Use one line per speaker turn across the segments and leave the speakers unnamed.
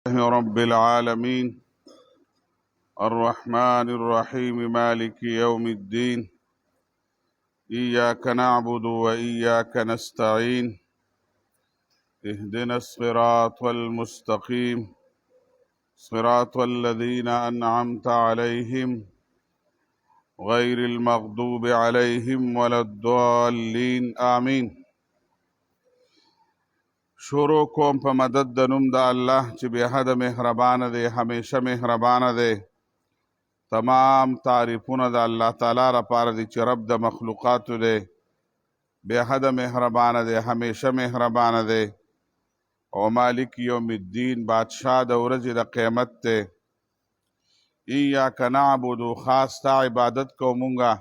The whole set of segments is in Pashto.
لله رب العالمين الرحمن الرحيم مالك يوم الدين إياك نعبد وإياك نستعين اهدنا الصراط المستقيم صراط الذين أنعمت عليهم غير المغضوب عليهم ولا الضالين آمين. شروع کوم په مدد د نوم د الله چې بې حده مهربانه دی، همیشه مهربانه دی. تمام تعریفونه د الله تعالی لپاره دي چې رب د مخلوقاتو دی، بې حده مهربانه دی، همیشه مهربانه دی. او مالک یوم الدین، بادشاه د ورځې د قیامت دی. ایاک نعبدو، خاص تا عبادت کو مونږه،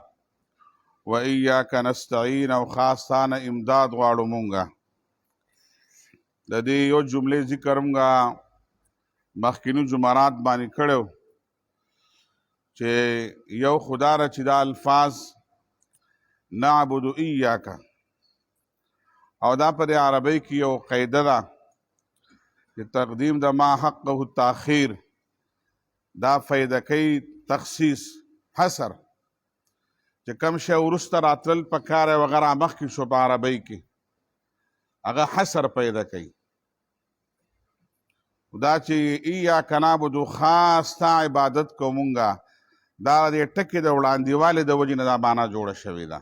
و ایاک نستعین، او خاص تا نه امداد غواړو مونږه. د دې یو جملې ذکر مونږه مخکینو جمعرات باندې کړی چې یو خدا را چې دا الفاظ نعبدو ایاک، او دا په عربی کې یو قاعده ده چې تقدیم د ما حقه التاخیر، دا فایده کوي تخصیص، حصر، چې کم شی وروسته راتلل پکار وغیره مخکې شو په عربی کې، هغه حصر پیدا کوي. دا چې ایاک نعبدو، خاص تا عبادت کو مونږه، دا د ټکي د وړاندېوالي د وجې نه دا معنا جوړه شوې ده.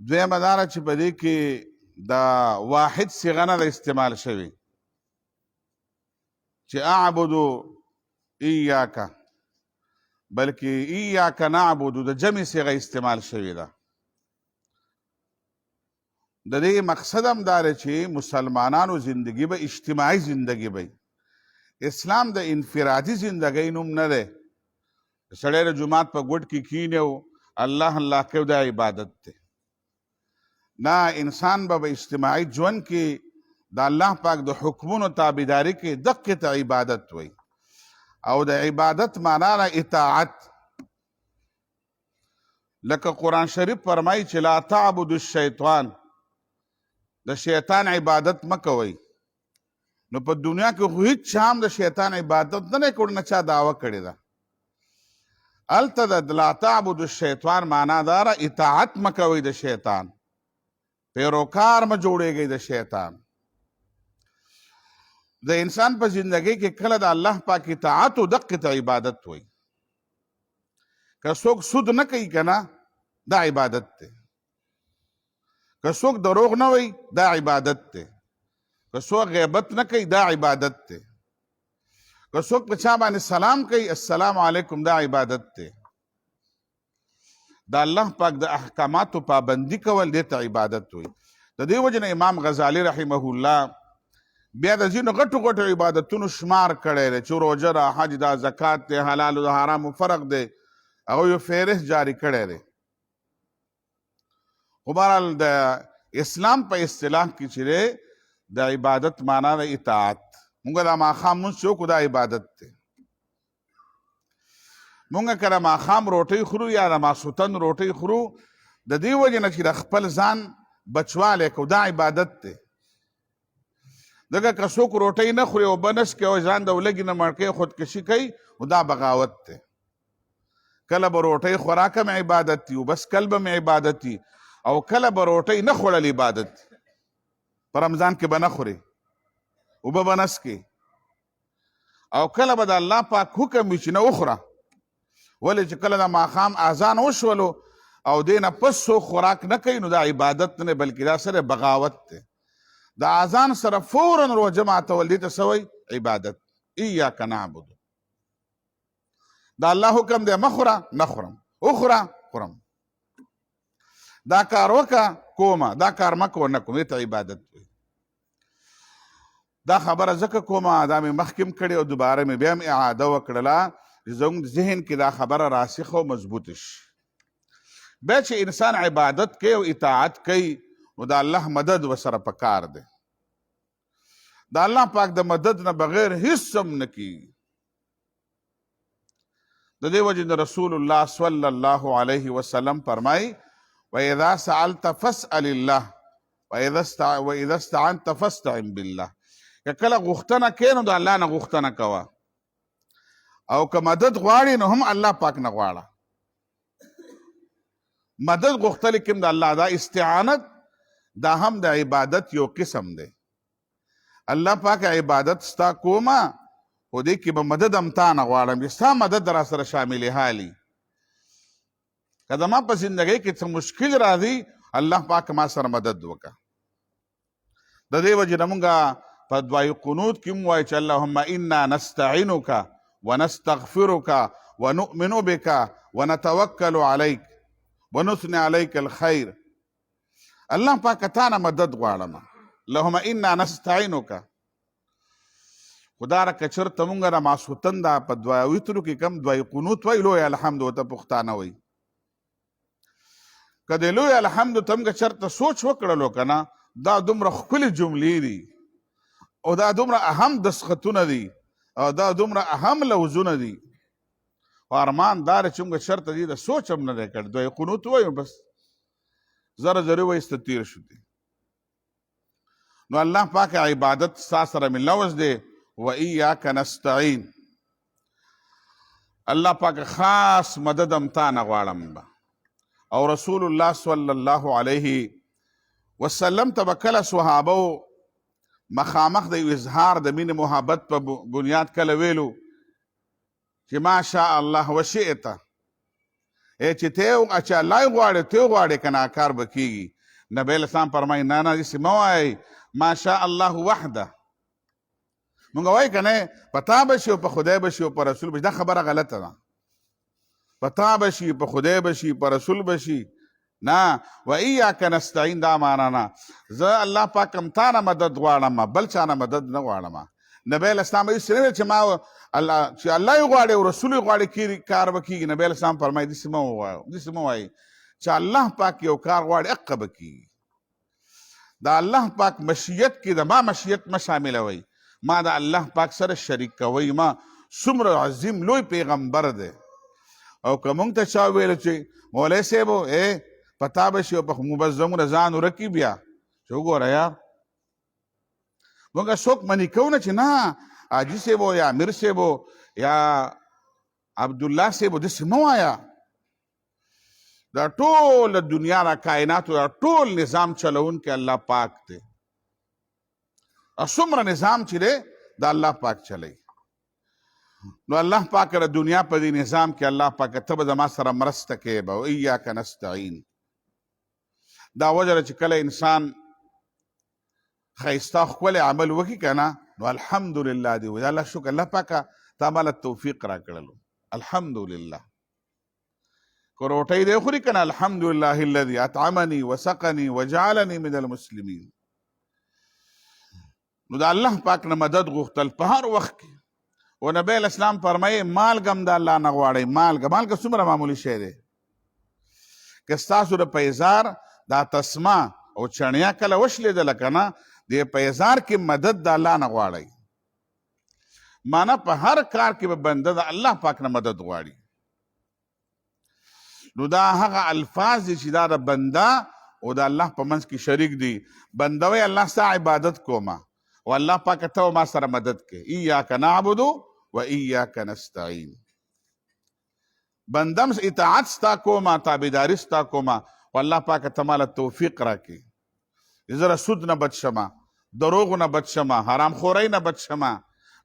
دویمه دا ده چې په دې کې د واحد صیغه نه ده استعمال شوې، چې اعبدو ایاک، بلکې ایاک نعبدو د جمع صیغه استعمال شوې ده. د دې مقصد هم دا دی چې مسلمانانو زندگی به اجتماعي زندگی وي. اسلام د انفرادي زندګۍ نوم نه دی. سړی د جومات په ګوټ کې کینی او الله الله کوي، دا عبادت دی. نه، انسان به اجتماعي ژوند کې د الله پاک د حکمونو تابعداري کې دقې ته عبادت وي. او د عبادت معنا نه اطاعت، لکه قرآن شریف فرمایي چې لا تعبدوا الشیطان، د شیطان عبادت مه کوئ. نو په دنیا کې خو هیڅ چا هم د شیطان عبادت نه کړی، نه چا دعوه کړې ده. هلته د لا تعبدوا الشیطان معنا دا ده اطاعت مه کوئ د شیطان، پیروکار مه جوړېږئ د شیطان. د انسان په زندګۍ کې کله د الله پاک اطاعت او دقې ته عبادت وایي. که څوک سود نه کوي که نه، دا عبادت دی. که څوک دروغ نه وایي، دا عبادت دی. که څوک غیبت نه کوي، دا عبادت دی. که څوک په چا باندې سلام کوي، السلام علیکم، دا عبادت دی. د الله پاک د احکاماتو پابندي کول دې ته عبادت وایي. د دې وجې نه امام غزالی رحمه الله بیا د ځینو غټو غټو عبادتونو شمار کړی دی، چې روژه ده، حج ده، زکات دی، حلال او د حرامو فرق دی، هغه یو فهرست جاری کړی دی. خو بهرحال د اسلام په اصطلاح کې چې دی د عبادت معنا د اطاعت. مونږ دا ماښام مونځ چې وکړو، دا عبادت دی. مونږ که د ماښام روټۍ خورو یا د ماسخوتن روټۍ خورو، د دې وجې نه چې د خپل ځان بچوالی کوو، دا عبادت دی. ځکه که څوک روټۍ نه خوري او اوبه نه څښي او ځان د ولږې نه مړ کوي، خودکشي کوي، نو دا بغاوت دی. کله به روټۍ خوراک هم عبادت دي، او بس کل به مې عبادت دي، او کله به روټۍ نه خوړل عبادت دي. په رمضان کې به نه خوري، اوبه به نه څښي، او کله به د الله پاک حکم وي چې نه وخوره. ولې چې کله د ماښام اذان وشولو او دې نه پس څوک خوراک نه کوي، نو دا عبادت نه، بلکې دا سره بغاوت دی. د اذان سره فوراً روژه ماتول دې ته څه وایي؟ عبادت. ایاک نعبدو، دا الله حکم دی، مه خوره، نه خورم، وخوره، خورم. دا کار وکړه، کومه، دا کار مه کوه، نه کوم، دې ته عبادت وایي. دا خبره ځکه کومه، دا مې مخکې هم کړې او دوباره مې بیا هم اعاده وکړله چې زموږ ذهن کې دا خبره راسخه او مضبوطه شي. بیا چې انسان عبادت کوي او اطاعت کوي، نو د الله مدد ورسره پکار دی. د الله پاک د مدد نه بغیر هیڅ هم نه کېږي. د دې وجې نه رسول الله صلی الله علیه وسلم فرمایي وَإِذَا سَأَلْتَ فَاسْأَلِ اللَّهِ وَإِذَا اسْتَعَنْتَ فَاسْتَعِنْ بِاللَّهِ. که کله غوښتنه کوې نو د الله نه غوښتنه کوه او که مدد غواړې نو هم الله پاک نه غواړه. مدد غوښتل کوم د الله، دا استعانت دا هم د عبادت یو قسم دی. الله پاک عبادت ستا کومه خو دې کې به مدد هم تا نه غواړم چې ستا مدد را سره شامل حالي. که زما په زندګۍ کې څه مشکل راځي الله پاک ما سره مدد وکړه. د دې وجې نه مونږ په دعای قنوت کې هم وایو چې اللهم انا نستعینک ونستغفرک ونؤمن بک ونتوکل علیک ونثني علیک الخیر. الله پاک تا نه مدد غواړم. اللهم انا نستعینک. خدا را که چېرته مونږ را ماسخوتن دا په دعای وترو کې کم دعای قنوت وایي لوی الحمد ورته پښتانه وایي. که د لوی الحمد ته موږ چېرته سوچ وکړلو که نه دا دومره ښکلې جملې دي او دا دومره اهم دسخطونه دي او دا دومره اهم لوظونه دي. خو ارمان دا دی چې موږ چېرته دې د سوچ هم نه دی کړی. دعای قنوت وایو بس زره زرې وایسته تیر شو دي. نو الله پاک عبادت ستا سره مې لوظ دی و ایاک نستعین. الله پاک خاص مدد هم تا نه غواړم به. او رسول الله صلی الله علیه وسلم ته به کله صحابو مخامخ د یو اظهار د مینې محبت په بنیاد کله ویلو چې ماشاء الله وشئت، چې ته چې الله یې غواړې ته یې غواړې که نه کار به کېږي. نبی علیه السلام فرمایي نه نه داسې مه وایئ ماشاء الله وحده. مونږ وایو که نه په تا به شي او په خدای به شي او په رسول به شي، دا خبره غلطه ده. په تا به شي په خدای به شي په رسول به شي نه. و ایاک نستعین دا معنا نه زه الله پاک هم تا نه مدد غواړم بل چا نه مدد نه غواړم. نبی علیه السلام داسې نه ویل چې ما چې الله یې غواړي او رسول یې غواړي کار به کېږي. نبی علیه السلام فرمایي داسې مه وایي چې الله پاک یو کار غواړي حقه به کېږي. د الله پاک مشیت کې د ما مشیت مه شاملوئ. ما د الله پاک سره شریک کوئ. ما څومره عظیم لوی پیغمبر دی. او که مونږ ته چا ویلو چې مولوی صاحب په تا به شي او په مبزمونه ځان ورکي بیا چې وګوره یار مونږ څوک منې کوو نه چې نه حاجي صاحب یا امیر صاحب یا عبدالله صاحب داسې مه وایه. دا ټول دنیا را کائناتو دا ټول نظام چلونکی الله پاک دی. څومره نظام چې دی دا الله پاک چلی. نو الله پاک را دنیا په دې نظام کې الله پاک ته به زما سره مرسته کوې به. و ایاک نستعین. دا وجه ده چې کله انسان ښایسته ښکلی عمل وکړي که نه نو الحمدلله دې وایي الله شکر الله پاکه تا ماله توفیق را کړلو الحمدلله. که روټۍ دی خوري که نه الحمدلله الذي اطعمني وسقني وجعلني من المسلمین. نو د الله پاک نه مدد غوښتل په هر وخت کې. و نبی علیه السلام فرمایي مالګه هم د الله نه غواړئ. مالګه څومره معمولي شی دی. که ستاسو د پیزار دا تسمه او چڼیا کله وشلېدله که نه د پیزار کې مدد د الله نه غواړئ. معنی په هر کار کې به بنده د الله پاک نه مدد غواړي. نو دا هغه الفاظ دي چې دا د بنده او د الله په منځ کې شریک دي. بنده وایي الله ستا عبادت کومه او الله پاک ته ما سره مدد کوي. ایاک نعبد و ایاک نستعین. بندم اطاعت ستا کومه تابعداري ستا کومه او الله پاک ته ماله توفیق راکړي. زه سود نه بچ شمه، دروغ نه بچ شمه، حرام خورۍ نه بچ شمه،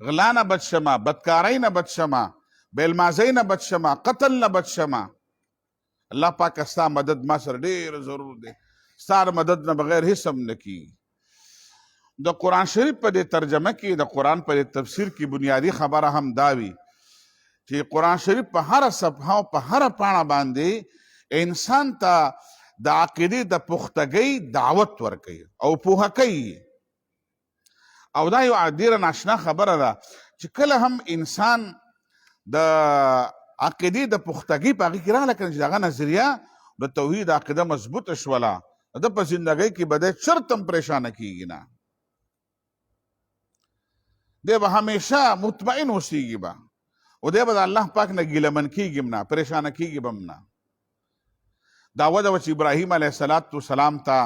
غلا نه بچ شمه، بدکارۍ نه بچ شمه، بیلمازۍ نه بچ شمه، قتل نه بچ شمه. الله پاک ستا مدد ما سره ډېر ضرور دی. ستا مدد نه بغیر هیڅ هم نه کېږي. د قرآن شریف په دې ترجمه کې د قرآن په دې تفسیر کې بنیادی خبره هم دا وي چې قرآن شریف په هره صفحه او په هره پاڼه باندې انسان ته د عقیدې د پختګۍ دعوت ورکوي او پوهه کوي. او دا یو ډېره ناشنا خبره ده چې کله هم انسان د عقیدې د پختګۍ په هغې کې راغله که نه چې د هغه نظریه د توحید عقیده مضبوطه شوله د په زندګۍ کې به دی چرته هم پریشانه کېږي نه. دی به همیشه مطمئن اوسیږي به او دی به د الله پاک نه ګیلمن کېږي هم نه پریشانه کېږي به هم نه. دا وجه وه چې ابراهیم علیه السلام ته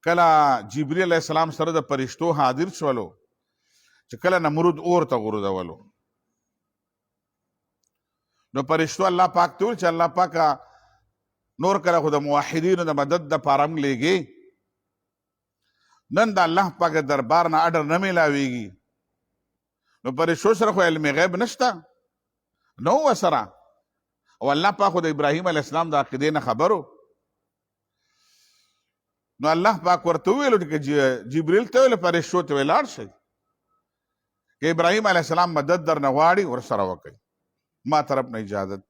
کله جبرئیل علیه السلام سره د فرشتو حاضر شولو چې کله نمرود اور ته غورځولو نو فرشتو الله پاک ته وویل چې الله پاکه نور کله خو د موحدینو د مدد دپاره هم لیږې نن د الله پاک دربار نه اډر نه میلاویږي نو فرشتو سره خو علم غیب نشته نو ورسره او الله پاک خو د ابراهیم علیه السلام د عقیدې نه خبرو نو الله پاک ورته وویلو چې جبرئیل ته ویل فرشتو ته ویل لاړ شئ که ابراهیم علیه السلام مدد در نه غواړي ورسره وکړئ ما طرف نه اجازت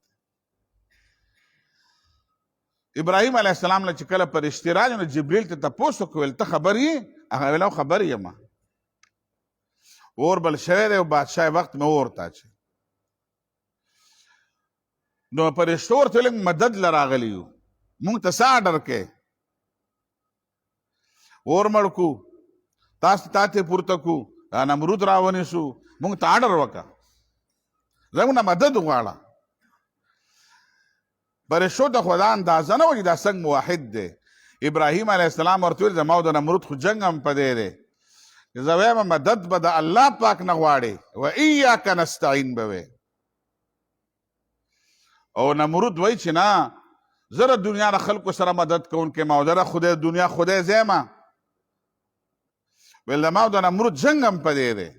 ابراهیم علیه السلام نه چې کله فرشتې راغلې نو جبرئیل ته تپوس وکړ ویل ته خبر یې هغه ویل خبر یم اور بل شوی دی او بادشاه وخت مې اور ته اچوي نو فرشتو ورته ویل مدد له راغلي یو مونږ ته څه اډر کې اور مړ کو تاسو ته پورته کو نمرود راونیسو مونږ ته اډر وکړه زموږ نه مدد وغواړه فرشتو ته خو دا اندازه نه وه چې دا څنګه موحد دی ابراهیم علیه السلام ورته ویل زما او د نمرود خو جنګ هم په دی دی زه وایم مدد به د الله پاک نه غواړې و ایاک نستعین به وی او نمرود وایي چې نه زه د دنیا د خلکو سره مدد کوونکی ما او زه د خدای دنیا خدای ځای ما ویل زما او د نمرود جنګ هم په دی دی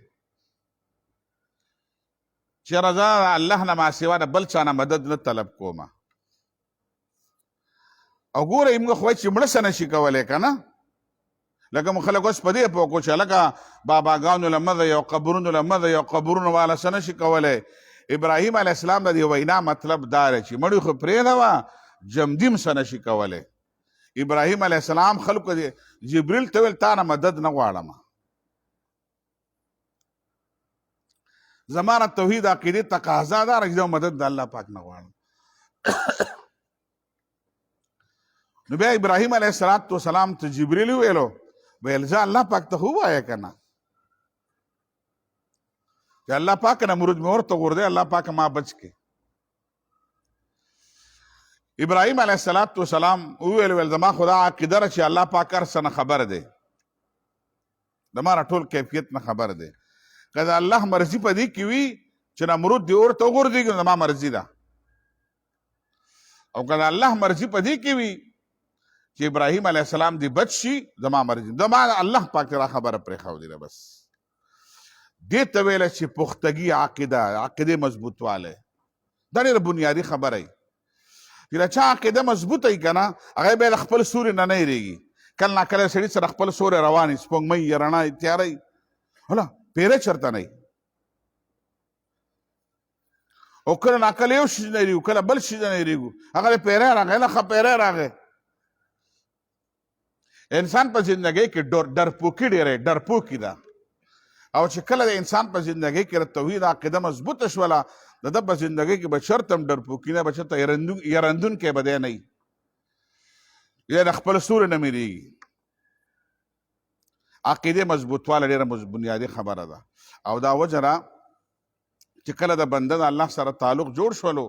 چېره زه الله نه ما سوا د بل چا نه مدد نه طلب کومه او ګوره موږ خو چې مړه څه نشي کولی که نه لکه موږ خلک اوس په دې پوه کړو چې هلکه باباګانو له مده یو قبرونو له مده یو قبرونو والا څه نشي کولی ابراهیم علیه السلام د دې وینا مطلب دا دی چې مړي خو پرېږده جمدیم څه نشي کولی ابراهیم علیه السلام خلکو جبریل ته ویل تا نه مدد نه غواړم زما نه توحید عقیدې تقاضا ده چې زه مدد د الله پاک نه غواړم نو بیا ابراهیم علیه السلام ته جبریل ویلو ویل زه الله پاک ته خو ووایه که نه چې الله پاک نمرود مې ورته غورځوي الله پاک ما بچ کې ابراهیم علیه السلام وویل زما خدا عقیده ده چې الله پاک هر څه نه خبر دی زما نه ټول کیفیت نه خبر دی که د الله مرضي په دې کې وي چې نمرود دې اور ته وغورځېږي نو زما مرضي ده او که د الله مرضي په دې کې وي چې ابراهیم علیه السلام دې بچ شي زما مرضي زما الله پاک ته را خبره پرېښودې ده بس دې ته ویله چې پختګي عقیدې مضبوطوالی دا ډېره بنیادي خبره وي چې د چا عقیده مضبوطه وي که نه هغه به یې د خپل سوري نه نه هېرېږي کله ناکله سړي سره خپل سوری روان وي سپوږمۍ یې رڼا یې تیاره وي هله پیره چېرته نه وي او کله ناکله یو شي نه هېرېږو کله بل شي نه هېرېږو هغه د پیری راغی نه ښه پیری راغی انسان په زندګۍ کې ډرپوکي ډېری ډرپوکي ده او چې کله د انسان په زندګۍ کې د توحید عقیده مضبوطه شوله د ده په زندګۍ کې به چېرته هم ډرپوکي نه به چېرته یرندونکی به دی نه وي یا د خپل سوري نه مېرېږي عقیدې مضبوطواله ډېره بنیادي خبره ده او دا وجه ده چې کله د بنده د الله سره تعلق جوړ شولو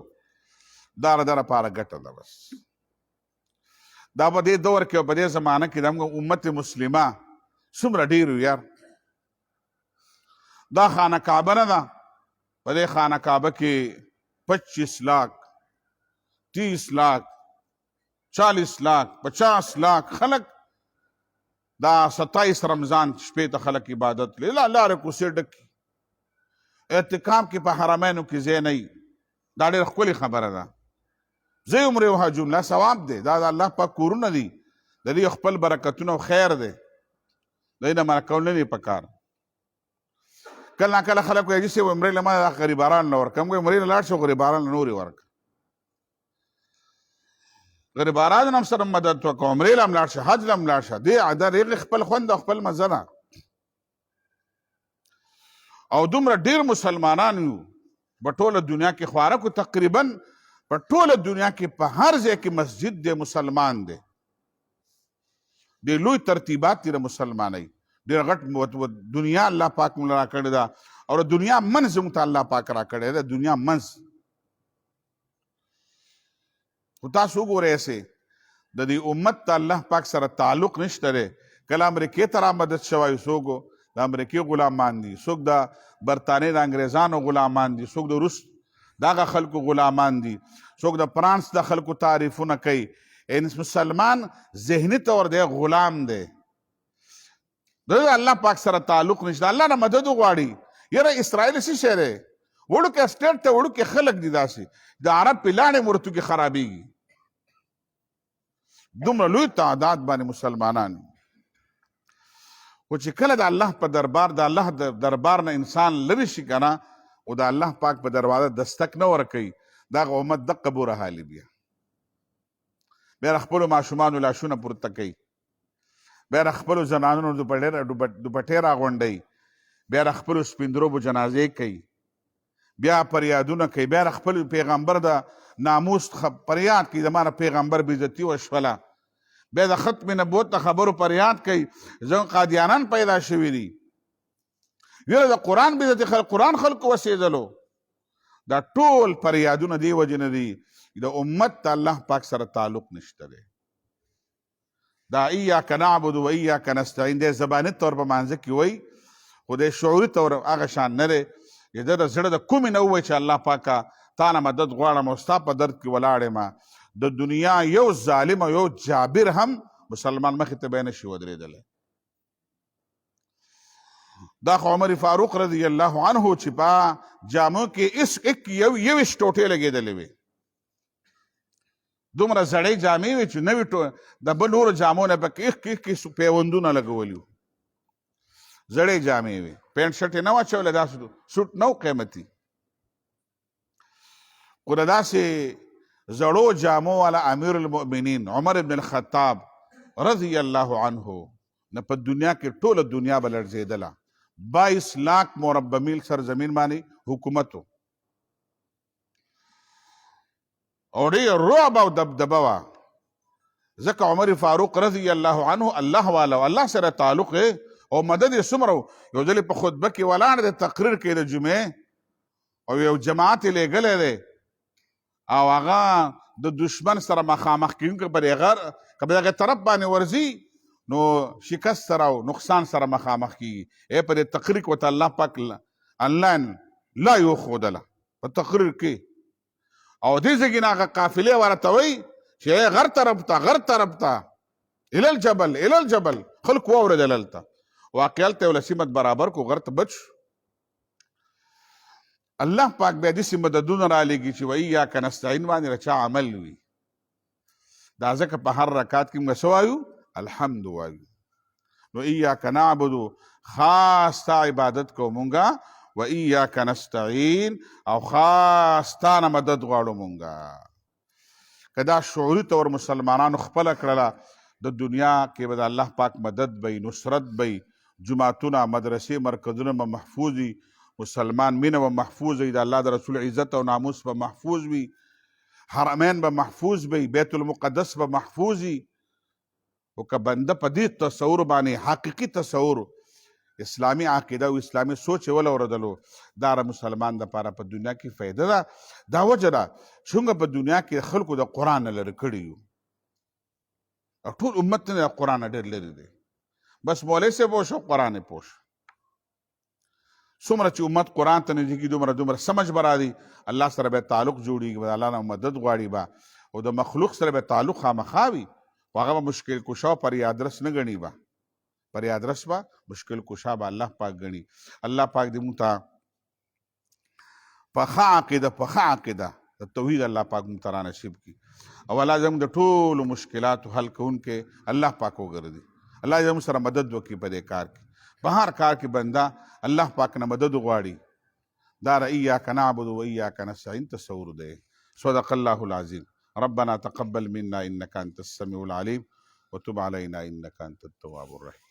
دا د ده لپاره ګټه ده بس دا په دې دور کې او په دې زمانه کې د امت مسلمه څومره ډېر وي یار دا خانه کعبه نه ده په دې خانه کعبه کې 25 لاک 30 لاک 40 لاک 50 لاک خلک دا 27 رمضان شپې ته خلک عبادت لري لارې کوڅې ډکې اعتکاف کې په حرمینو کې ځای نه وي دا ډېره ښکلې خبره ده زه یې عمرې وها جمله ثواب دی دا د الله پاک کورونه دي د دې خپل برکتونه او خیر دی د دې نه منع کول نه دي پکار کله ناکله خلک وایي چې عمرې له ما غریبانو نه ورکړم عمرې له لاړ شو غریبانو له نورې ورکړه غریبانو هم سره مدد وکړه عمرې له هم لاړ شه حج له هم لاړ شه دې هغې خپل خوند او خپل مزه ده او دومره ډېر مسلمانان یو په ټوله دنیا کې خواره کو تقریبا په ټوله دنیا کې په هر ځای کې مسجد دی مسلمان دی ډېر لوی ترتیبات دي د مسلمانۍ ډېر غټ دنیا الله پاک موږ را کړې ده او د دنیا منځ موږ ته الله پاک را کړی ده دنیا منځ خو تاسو وګورئ ایسې د دې امت ته الله پاک سره تعلق نشته دی کله امریکې ته رامدد شوی، څوک د امریکې غلامان دي، څوک د برطانیې د انګریزانو غلامان دي، څوک د روس دغه خلکو غلامان دي، څوک د فرانس د خلکو تعریفونه کوي. مسلمان ذهني طور دی غلام دی، د الله پاک سره تعلق نشته، الله نه مدد وغواړي. یاره اسرائیل څه شی دی؟ وړوکی سټیټ ته وړوکی خلک دي، داسې د عرب پلاڼې مرتو کې خرابېږي. دومره لوی تعداد باندې مسلمانان. خو چې کله د الله په دربار د الله د دربار نه انسان لرې شي که نه، او د الله پاک په دروازه دستک نه ورکوي، دغه امت دقه بوره حالي بیا د خپلو ماشومانو لاشونه پورته کوي، بیا د خپلو زنانونو دوپټې راغونډوي، بیا د خپلو سپین دروبو جنازې کوي، بیا فریادونه کوي، بیا د خپل پیغمبر د ناموس فریاد کوي، زما نه پیغمبر بېعزتي وشوله، بیا د ختم نبوت د خبرو فریاد کوي. زموږ قادیانان پیدا شوي دي، یره د قرآن بېعزتي خلک قرآن خلکو وسېدلو. دا ټول فریادونه دې وجې نه دي د امت د الله پاک سره تعلق نشته دی. دا ایاک نعبد و ایاک نستعین دی زباني طور په مانځه کې وایي، خو د شعوري طور هغه شان نه دی. د د زړه د کومې نه ووایي چې الله پاکه تا نه مدد غواړم او ستا په درد کې ولاړ یم. د دنیا یو ظالم او یو جابر هم مسلمان مخې ته به یې نشي ودرېدلی. دا خو عمر فاروق رضی الله عنه چې په جامو کې یویشت ټوټې لګېدلې وې، دومره زړې جامې وې چې نوې د بل نورو جامو نه پکې ایښ پیوندونه لګولي وو، زړې جامې وې، پینټ شرټ یې نه و اچولی، داسې سوټ نه و قیمتي. خو د داسې زړو جامو والا امیر المؤمنین عمر بن الخطاب رضی الله عنه نه په دنیا کې ټوله دنیا به لړزېدله. 22 लाख مربع میل سرزمین باندې حکومت و او ډېر رعب او دبدبه وه، ځکه عمر فاروق رضی الله عنه الله والا الله سره تعلق او مدد یې څومره و. یو ځل په خطبه کې ولاړ دی، تقریر کوي د جمعې، او یو جماعت یې لېږلی دی او هغه د دشمن سره مخامخ کېدونکی که په دغه طرف باندې ورځي نو شکست سره او نقصان سره مخامخ کېږي. په دې تقریر کې ورته الله پاک انلاین لا یوښودله په تقریر کې، او دې ځای کې نه هغه قافلې ورته وایي چې غر طرف ته غر طرف ته الی الجبل الی الجبل، خلک واورېدل هلته، واقع هلته یو لسیمت برابر کو غر ته بچ شو. الله پاک بیا داسې مددونه رالیږي چې و ایاک نستعین باندې د چا عمل وي. دا ځکه په هر رکعت کې موږ څه وایو؟ الحمد وایو. نو ایاک نعبد خاص تا عبادت کو مونږه، و ایاک نستعین او خاص تا نه مدد غواړو مونږه. که دا شعوري طور مسلمانانو خپله کړله، د دنیا کې به د الله پاک مدد به نصرت به، جماعتونه مدرسې مرکزونه به محفوظ وي، مسلمان مینه به محفوظ وي، د الله د رسول عزت او ناموس به محفوظ وي، حرمین به محفوظ وي، بیت المقدس به محفوظ وي. او که بنده په دې تصور باندې حقیقي تصور اسلامي عقیده او اسلامي سوچ یې ولورېدلو، دا د مسلمان دپاره په دنیا کې فایده ده. دا وجه ده څنګه په دنیا کې خلکو د قرآن نه لرې کړي یو، او ټول امت نه د قرآن نه ډېر لرې دی. بس مولوي صاحب پوه شو، قرآن یې پوه شو. څومره چې امت قرآن ته نږدې کېږي دومره سمجھ به راځي، الله سره به تعلق جوړېږي، به الله نه مدد غواړي به، او د مخلوق سره به تعلق خامخا وي، خو هغه به مشکل کشا او فریادرس نه ګڼي، به فریادرس به مشکل کشا به الله پاک ګڼي. الله پاک دې موږ ته په ښه عقیده د توحید الله پاک موږ ته رانصیب کړي، او الله زموږ د ټولو مشکلاتو حل کوونکی الله پاک وګرځي. الله زموږ سره مدد وکړي په دې کار کې. په هر کار کې بنده الله پاک نه مدد غواړي. دا ایاک نعبد و ایاک نستعین تصور دی. صدق الله العظیم. ربنا تقبل منا انك انت السميع العليم وتب علينا انك انت التواب الرحيم.